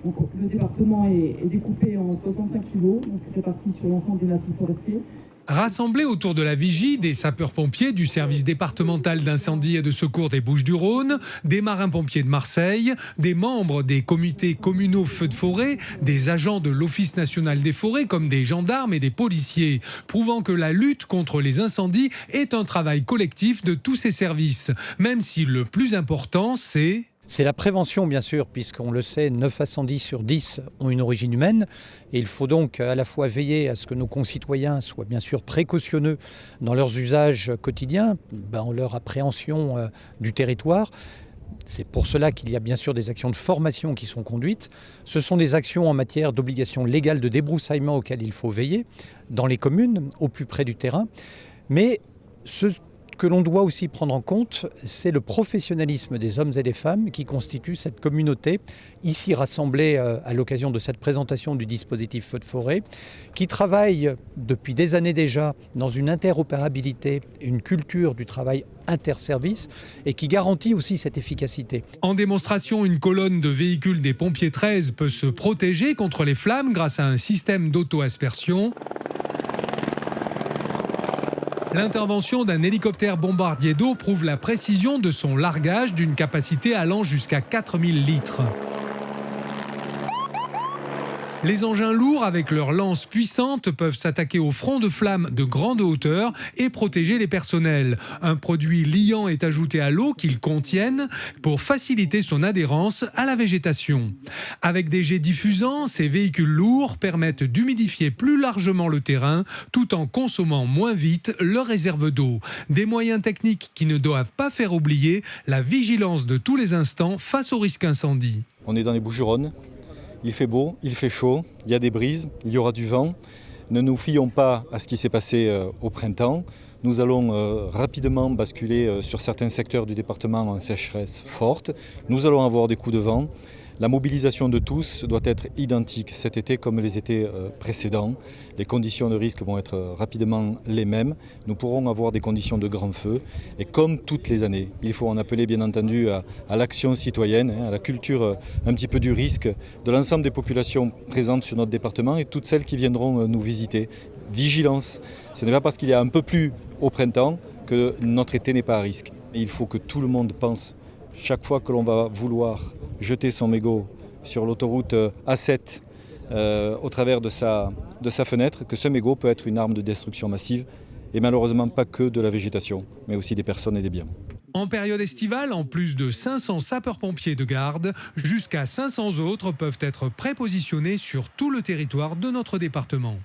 Donc, le département est découpé en 65 îlots, donc répartis sur l'ensemble du massif forestier. Rassemblés autour de la vigie, des sapeurs-pompiers du service départemental d'incendie et de secours des Bouches-du-Rhône, des marins-pompiers de Marseille, des membres des comités communaux feux de forêt, des agents de l'Office national des forêts comme des gendarmes et des policiers, prouvant que la lutte contre les incendies est un travail collectif de tous ces services, même si le plus important c'est la prévention, bien sûr, puisqu'on le sait, 9 incendies sur 10 ont une origine humaine. Et il faut donc à la fois veiller à ce que nos concitoyens soient bien sûr précautionneux dans leurs usages quotidiens, dans leur appréhension du territoire. C'est pour cela qu'il y a bien sûr des actions de formation qui sont conduites. Ce sont des actions en matière d'obligation légale de débroussaillement auxquelles il faut veiller dans les communes, au plus près du terrain. Mais ce que l'on doit aussi prendre en compte, c'est le professionnalisme des hommes et des femmes qui constituent cette communauté, ici rassemblée à l'occasion de cette présentation du dispositif feu de forêt, qui travaille depuis des années déjà dans une interopérabilité, une culture du travail interservice et qui garantit aussi cette efficacité. En démonstration, une colonne de véhicules des pompiers 13 peut se protéger contre les flammes grâce à un système d'auto-aspersion. L'intervention d'un hélicoptère bombardier d'eau prouve la précision de son largage d'une capacité allant jusqu'à 4000 litres. Les engins lourds avec leurs lances puissantes peuvent s'attaquer aux fronts de flammes de grande hauteur et protéger les personnels. Un produit liant est ajouté à l'eau qu'ils contiennent pour faciliter son adhérence à la végétation. Avec des jets diffusants, ces véhicules lourds permettent d'humidifier plus largement le terrain tout en consommant moins vite leur réserve d'eau. Des moyens techniques qui ne doivent pas faire oublier la vigilance de tous les instants face au risque incendie. On est dans les Bouches-du-Rhône. Il fait beau, il fait chaud, il y a des brises, il y aura du vent. Ne nous fions pas à ce qui s'est passé au printemps. Nous allons rapidement basculer sur certains secteurs du département en sécheresse forte. Nous allons avoir des coups de vent. La mobilisation de tous doit être identique cet été comme les étés précédents. Les conditions de risque vont être rapidement les mêmes. Nous pourrons avoir des conditions de grand feu. Et comme toutes les années, il faut en appeler bien entendu à l'action citoyenne, à la culture un petit peu du risque de l'ensemble des populations présentes sur notre département et toutes celles qui viendront nous visiter. Vigilance, ce n'est pas parce qu'il y a un peu plus au printemps que notre été n'est pas à risque. Il faut que tout le monde pense chaque fois que l'on va vouloir jeter son mégot sur l'autoroute A7 au travers de sa fenêtre, que ce mégot peut être une arme de destruction massive et malheureusement pas que de la végétation, mais aussi des personnes et des biens. En période estivale, en plus de 500 sapeurs-pompiers de garde, jusqu'à 500 autres peuvent être prépositionnés sur tout le territoire de notre département.